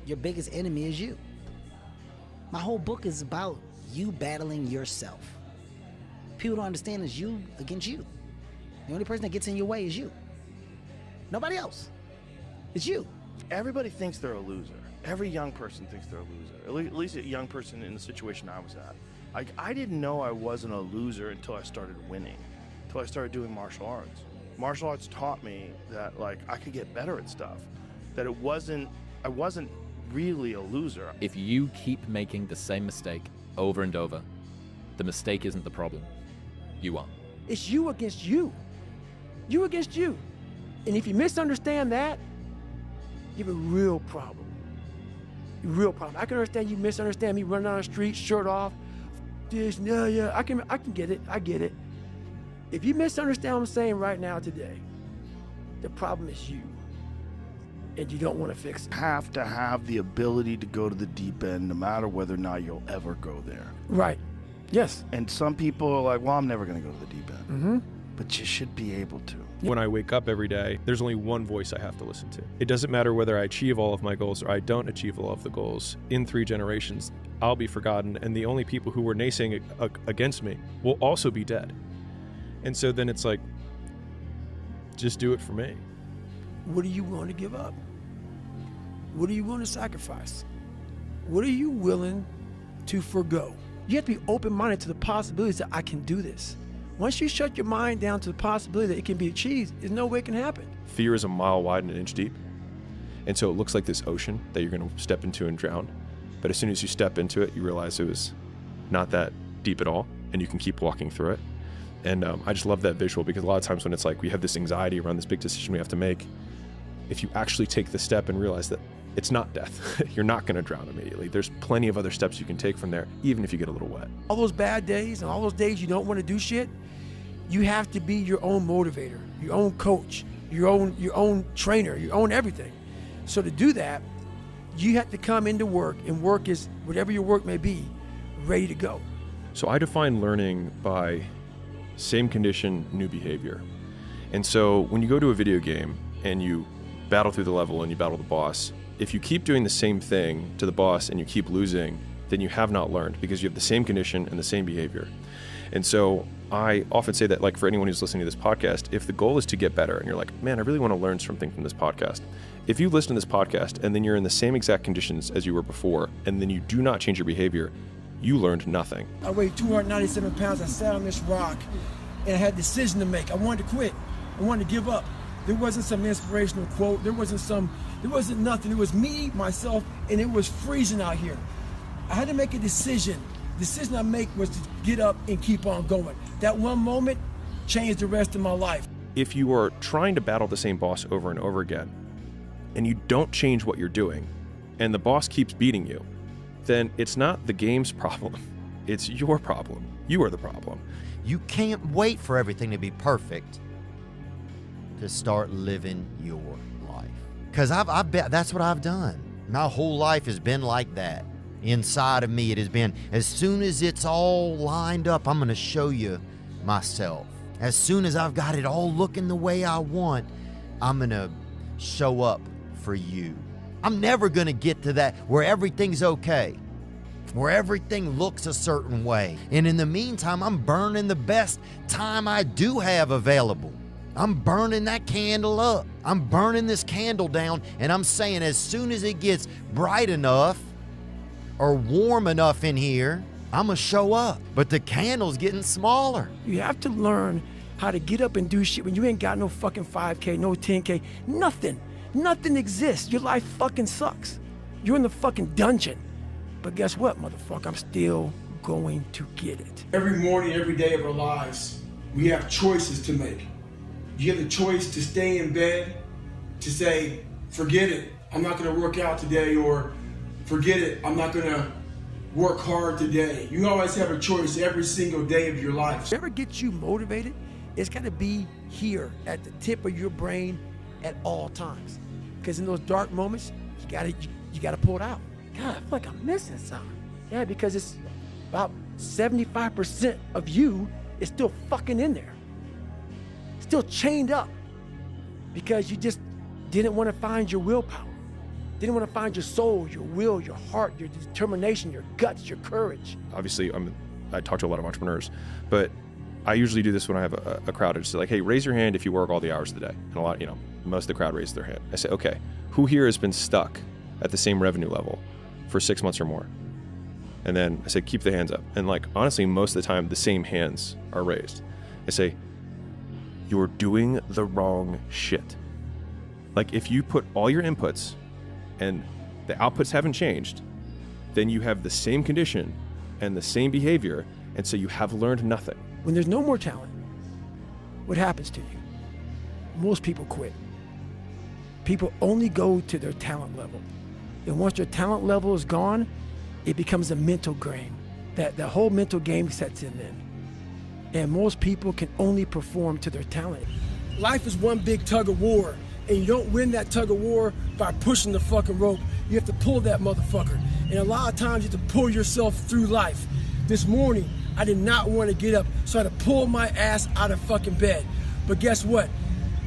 your biggest enemy is you. My whole book is about you battling yourself. People don't understand it's you against you. The only person that gets in your way is you. Nobody else. It's you. Everybody thinks they're a loser. Every young person thinks they're a loser. At least a young person in the situation I was at. I didn't know I wasn't a loser until I started winning, until I started doing martial arts. Martial arts taught me that like I could get better at stuff, that I wasn't really a loser. If you keep making the same mistake over and over, the mistake isn't the problem. You are. It's you against you. You against you. And if you misunderstand that, you have a real problem. A real problem. I can understand you misunderstand me running down the street, shirt off. This, yeah, I can get it. I get it. If you misunderstand what I'm saying right now today, the problem is you. And you don't want to fix it. You have to have the ability to go to the deep end no matter whether or not you'll ever go there. Right. Yes. And some people are like, well, I'm never going to go to the deep end. Mm-hmm. But you should be able to. When I wake up every day, there's only one voice I have to listen to. It doesn't matter whether I achieve all of my goals or I don't achieve all of the goals. In 3 generations, I'll be forgotten, and the only people who were naysaying against me will also be dead. And so then it's like, just do it for me. What are you willing to give up? What are you willing to sacrifice? What are you willing to forgo? You have to be open-minded to the possibilities that I can do this. Once you shut your mind down to the possibility that it can be achieved, there's no way it can happen. Fear is a mile wide and an inch deep. And so it looks like this ocean that you're going to step into and drown. But as soon as you step into it, you realize it was not that deep at all, and you can keep walking through it. And I just love that visual, because a lot of times when it's like we have this anxiety around this big decision we have to make, if you actually take the step and realize that it's not death, you're not going to drown immediately. There's plenty of other steps you can take from there, even if you get a little wet. All those bad days and all those days you don't want to do shit, you have to be your own motivator, your own coach, your own trainer, your own everything. So to do that, you have to come into work, and work is, whatever your work may be, ready to go. So I define learning by same condition, new behavior. And so when you go to a video game and you battle through the level and you battle the boss, if you keep doing the same thing to the boss and you keep losing, then you have not learned, because you have the same condition and the same behavior. And so I often say that, like, for anyone who's listening to this podcast, if the goal is to get better and you're like, man, I really want to learn something from this podcast. If you listen to this podcast and then you're in the same exact conditions as you were before, and then you do not change your behavior, you learned nothing. I weighed 297 pounds. I sat on this rock and I had a decision to make. I wanted to quit. I wanted to give up. There wasn't some inspirational quote. There wasn't nothing. It was me, myself, and it was freezing out here. I had to make a decision. The decision I make was to get up and keep on going. That one moment changed the rest of my life. If you are trying to battle the same boss over and over again, and you don't change what you're doing, and the boss keeps beating you, then it's not the game's problem. It's your problem. You are the problem. You can't wait for everything to be perfect to start living your life. Because I've bet that's what I've done. My whole life has been like that. Inside of me, it has been, as soon as it's all lined up, I'm going to show you myself. As soon as I've got it all looking the way I want, I'm going to show up for you. I'm never going to get to that where everything's okay, where everything looks a certain way. And in the meantime, I'm burning the best time I do have available. I'm burning that candle up. I'm burning this candle down, and I'm saying as soon as it gets bright enough or warm enough in here, I'm gonna show up. But the candle's getting smaller. You have to learn how to get up and do shit when you ain't got no fucking 5K, no 10K, nothing. Nothing exists. Your life fucking sucks. You're in the fucking dungeon. But guess what, motherfucker? I'm still going to get it. Every morning, every day of our lives, we have choices to make. You have the choice to stay in bed, to say, forget it, I'm not gonna work out today, or forget it, I'm not gonna work hard today. You always have a choice every single day of your life. Whatever gets you motivated, it's gotta be here at the tip of your brain at all times. Because in those dark moments, you gotta pull it out. God, I feel like I'm missing something. Yeah, because it's about 75% of you is still fucking in there. Still chained up because you just didn't want to find your willpower. Then you want to find your soul, your will, your heart, your determination, your guts, your courage. Obviously, I talk to a lot of entrepreneurs, but I usually do this when I have a crowd. I just say like, hey, raise your hand if you work all the hours of the day. And a lot, most of the crowd raises their hand. I say, okay, who here has been stuck at the same revenue level for 6 months or more? And then I say, keep the hands up. And like, honestly, most of the time, the same hands are raised. I say, you're doing the wrong shit. Like, if you put all your inputs and the outputs haven't changed, then you have the same condition and the same behavior, and so you have learned nothing. When there's no more talent, what happens to you? Most people quit. People only go to their talent level. And once their talent level is gone, it becomes a mental game. That the whole mental game sets in then. And most people can only perform to their talent. Life is one big tug of war, and you don't win that tug of war by pushing the fucking rope. You have to pull that motherfucker. And a lot of times you have to pull yourself through life. This morning, I did not want to get up, so I had to pull my ass out of fucking bed. But guess what?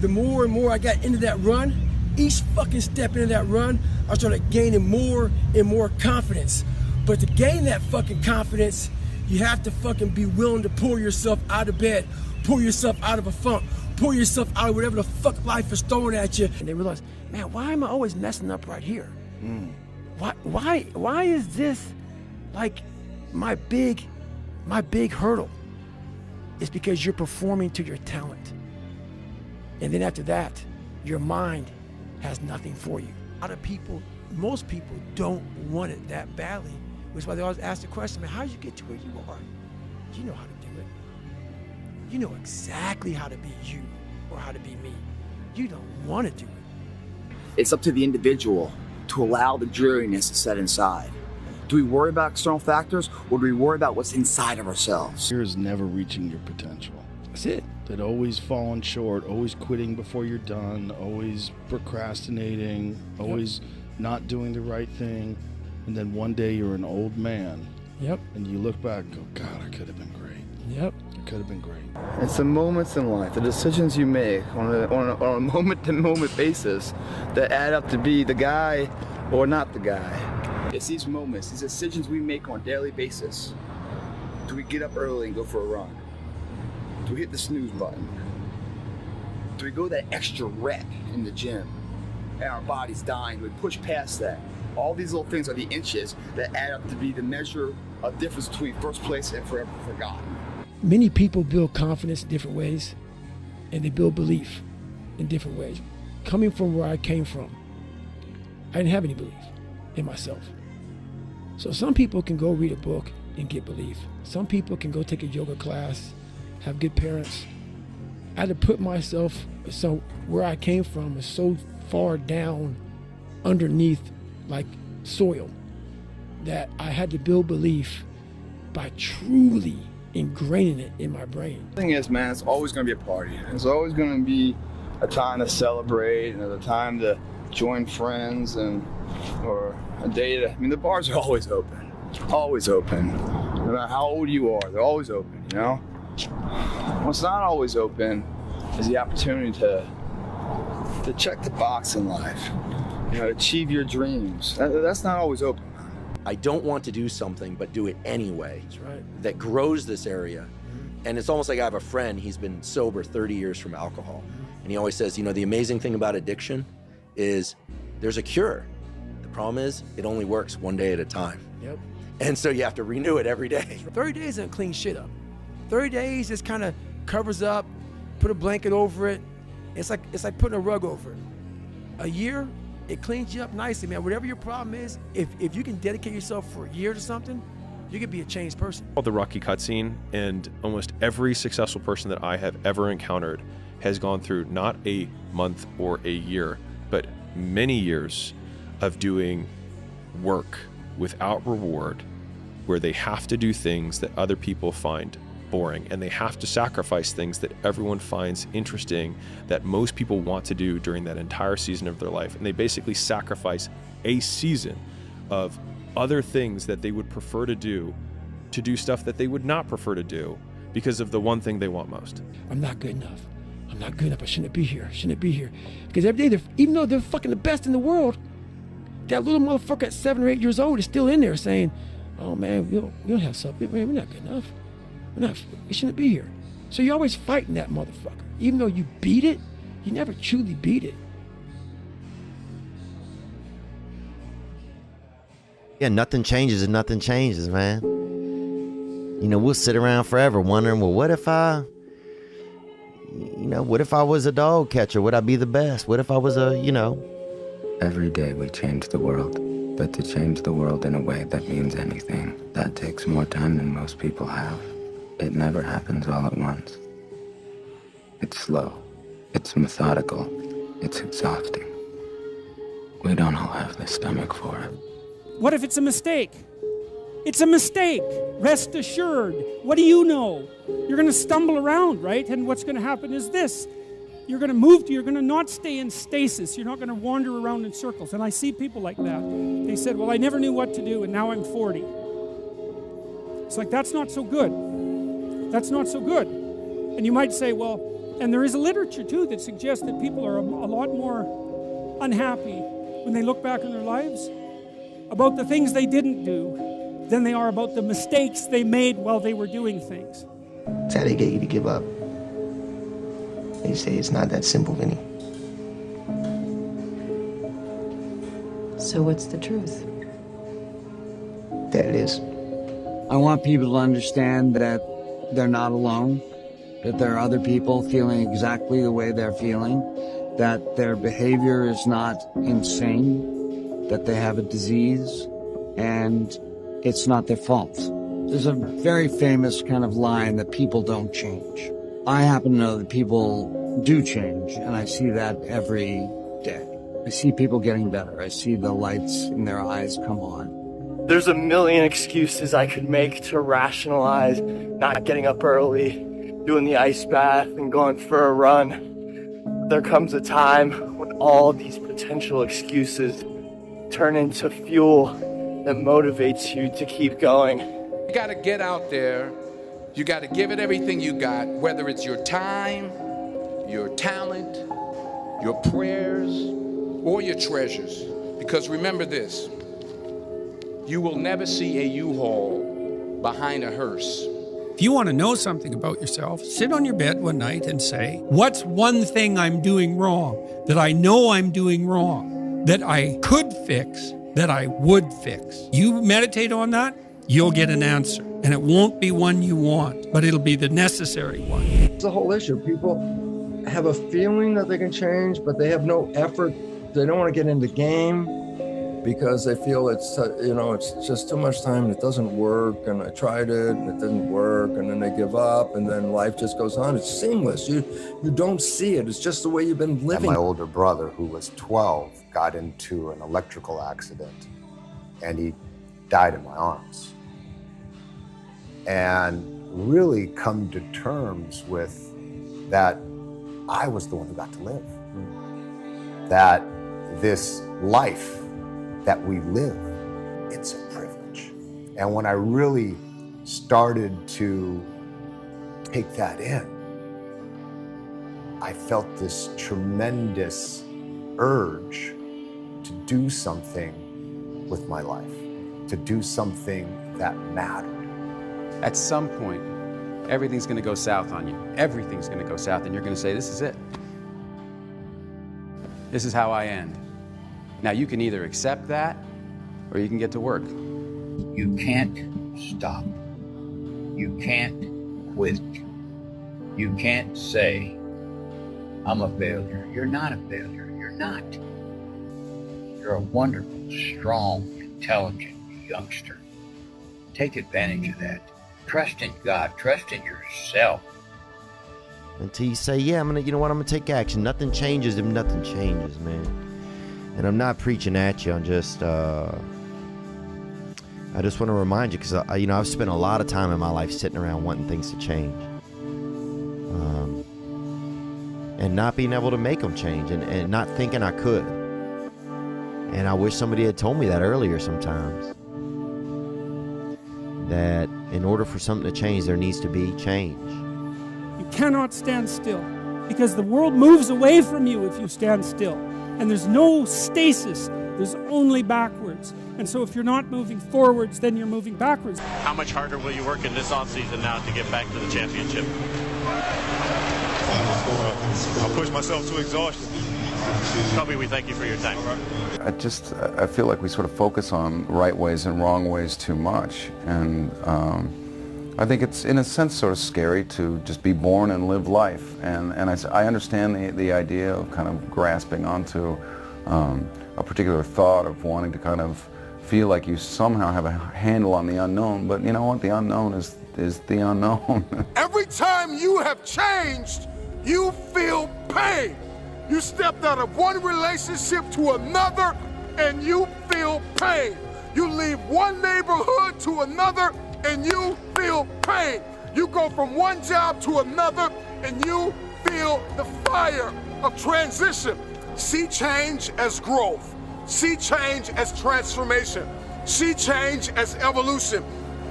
The more and more I got into that run, each fucking step into that run, I started gaining more and more confidence. But to gain that fucking confidence, you have to fucking be willing to pull yourself out of bed, pull yourself out of a funk, pull yourself out of whatever the fuck life is throwing at you. And they realize, man, why am I always messing up right here? Why is this like my big hurdle? It's because you're performing to your talent. And then after that, your mind has nothing for you. A lot of people, most people don't want it that badly, which is why they always ask the question, man, how did you get to where you are? You know how to do it. You know exactly how to be you or how to be me. You don't want to do it. It's up to the individual to allow the dreariness to set inside. Do we worry about external factors, or do we worry about what's inside of ourselves? Fear is never reaching your potential. That's it. That always falling short, always quitting before you're done, always procrastinating, always not doing the right thing. And then one day you're an old man. Yep. And you look back and go, God, I could have been great. Yep. It could have been great. It's the moments in life, the decisions you make on a moment-to-moment basis that add up to be the guy or not the guy. It's these moments, these decisions we make on a daily basis. Do we get up early and go for a run? Do we hit the snooze button? Do we go that extra rep in the gym and our body's dying? Do we push past that? All these little things are the inches that add up to be the measure of difference between first place and forever forgotten. Many people build confidence in different ways, and they build belief in different ways. Coming from where I came from, I didn't have any belief in myself. So some people can go read a book and get belief. Some people can go take a yoga class, have good parents. I had to put myself, so where I came from is so far down underneath like soil that I had to build belief by truly ingraining it in my brain. The thing is, man, it's always going to be a party. It's always going to be a time to celebrate and a time to join friends or a day to, the bars are always open. Always open. No matter how old you are, they're always open, you know? What's not always open is the opportunity to check the box in life, to achieve your dreams. That's not always open. I don't want to do something, but do it anyway. That's right. That grows this area. And it's almost like I have a friend, he's been sober 30 years from alcohol. And he always says, the amazing thing about addiction is there's a cure. The problem is it only works one day at a time. Yep. And so you have to renew it every day. 30 days doesn't clean shit up. 30 days just kind of covers up, put a blanket over it. It's like putting a rug over it. A year, it cleans you up nicely, man. Whatever your problem is, if you can dedicate yourself for a year to something, you can be a changed person. The Rocky cutscene, and almost every successful person that I have ever encountered has gone through not a month or a year, but many years of doing work without reward, where they have to do things that other people find boring, and they have to sacrifice things that everyone finds interesting, that most people want to do during that entire season of their life. And they basically sacrifice a season of other things that they would prefer to do stuff that they would not prefer to do because of the one thing they want most. I'm not good enough. I'm not good enough. I shouldn't be here. I shouldn't be here. Because every day, even though they're fucking the best in the world, that little motherfucker at 7 or 8 years old is still in there saying, oh man, we don't have something, man, we're not good enough. We shouldn't be here. So you're always fighting that motherfucker. Even though you beat it, you never truly beat it. Yeah, nothing changes and nothing changes, man. You know, we'll sit around forever wondering, well, what if I was a dog catcher? Would I be the best? What if I was Every day we change the world, but to change the world in a way that means anything, that takes more time than most people have. It never happens all at once. It's slow, it's methodical, it's exhausting. We don't all have the stomach for it. What if it's a mistake? It's a mistake. Rest assured. What do you know? You're going to stumble around, right? And what's going to happen is this. You're going to not stay in stasis. You're not going to wander around in circles. And I see people like that. They said, well, I never knew what to do, and now I'm 40. It's like, that's not so good. That's not so good. And you might say, well, and there is a literature, too, that suggests that people are a lot more unhappy when they look back on their lives about the things they didn't do than they are about the mistakes they made while they were doing things. That's how they get you to give up. They say it's not that simple, Vinny. So what's the truth? That it is. I want people to understand that they're not alone, that there are other people feeling exactly the way they're feeling, that their behavior is not insane, that they have a disease, and it's not their fault. There's a very famous kind of line that people don't change. I happen to know that people do change, and I see that every day. I see people getting better. I see the lights in their eyes come on. There's a million excuses I could make to rationalize not getting up early, doing the ice bath, and going for a run. There comes a time when all these potential excuses turn into fuel that motivates you to keep going. You gotta get out there. You gotta give it everything you got, whether it's your time, your talent, your prayers, or your treasures. Because remember this, you will never see a U-Haul behind a hearse. If you want to know something about yourself, sit on your bed one night and say, what's one thing I'm doing wrong, that I know I'm doing wrong, that I could fix, that I would fix? You meditate on that, you'll get an answer. And it won't be one you want, but it'll be the necessary one. It's a whole issue. People have a feeling that they can change, but they have no effort. They don't want to get into the game because they feel it's just too much time and it doesn't work. And I tried it and it didn't work. And then they give up and then life just goes on. It's seamless. You don't see it. It's just the way you've been living. And my older brother, who was 12, got into an electrical accident and he died in my arms. And really come to terms with that I was the one who got to live. That this life that we live, it's a privilege. And when I really started to take that in, I felt this tremendous urge to do something with my life, to do something that mattered. At some point, everything's going to go south on you. Everything's going to go south, and you're going to say, this is it. This is how I end. Now, you can either accept that, or you can get to work. You can't stop. You can't quit. You can't say, I'm a failure. You're not a failure. You're not. You're a wonderful, strong, intelligent youngster. Take advantage of that. Trust in God. Trust in yourself. Until you say, yeah, I'm gonna take action. Nothing changes if nothing changes, man. And I'm not preaching at you. I'm just, I just want to remind you, because I've spent a lot of time in my life sitting around wanting things to change, and not being able to make them change, and not thinking I could. And I wish somebody had told me that earlier sometimes. That in order for something to change, there needs to be change. You cannot stand still, because the world moves away from you if you stand still. And there's no stasis, There's only backwards. And so if you're not moving forwards, then you're moving backwards. How much harder will you work in this offseason now to get back to the championship? I'll push myself to exhaustion. Kobe, we thank you for your time. I feel like we sort of focus on right ways and wrong ways too much. And I think it's, in a sense, sort of scary to just be born and live life. And I understand the idea of kind of grasping onto a particular thought of wanting to kind of feel like you somehow have a handle on the unknown. But you know what? The unknown is the unknown. Every time you have changed, you feel pain. You stepped out of one relationship to another and you feel pain. You leave one neighborhood to another and you feel pain. You go from one job to another and you feel the fire of transition. See change as growth. See change as transformation. See change as evolution.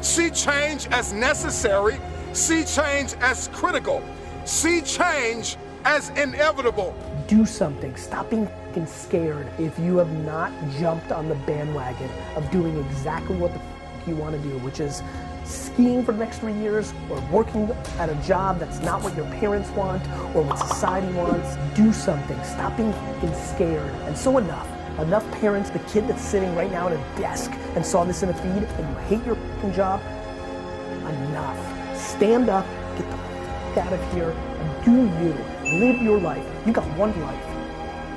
See change as necessary. See change as critical. See change as inevitable. Do something. Stop being scared if you have not jumped on the bandwagon of doing exactly what the you want to do, which is skiing for the next 3 years or working at a job that's not what your parents want or what society wants. Do something. Stop being scared. And so enough parents, the kid that's sitting right now at a desk and saw this in a feed and you hate your job, enough. Stand up, get the out of here, and do you. Live your life. You got one life.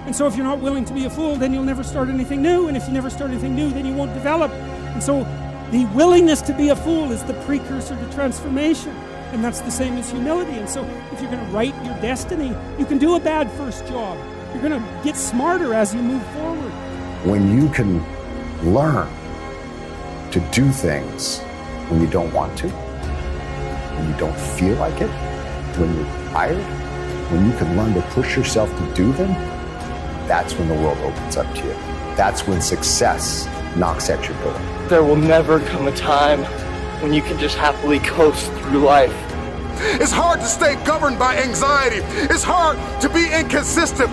And so if you're not willing to be a fool, then you'll never start anything new. And if you never start anything new, then you won't develop. And so the willingness to be a fool is the precursor to transformation. And that's the same as humility. And so if you're going to write your destiny, you can do a bad first job. You're going to get smarter as you move forward. When you can learn to do things when you don't want to, when you don't feel like it, when you're tired, when you can learn to push yourself to do them, that's when the world opens up to you. That's when success knocks at your door. There will never come a time when you can just happily coast through life. It's hard to stay governed by anxiety. It's hard to be inconsistent.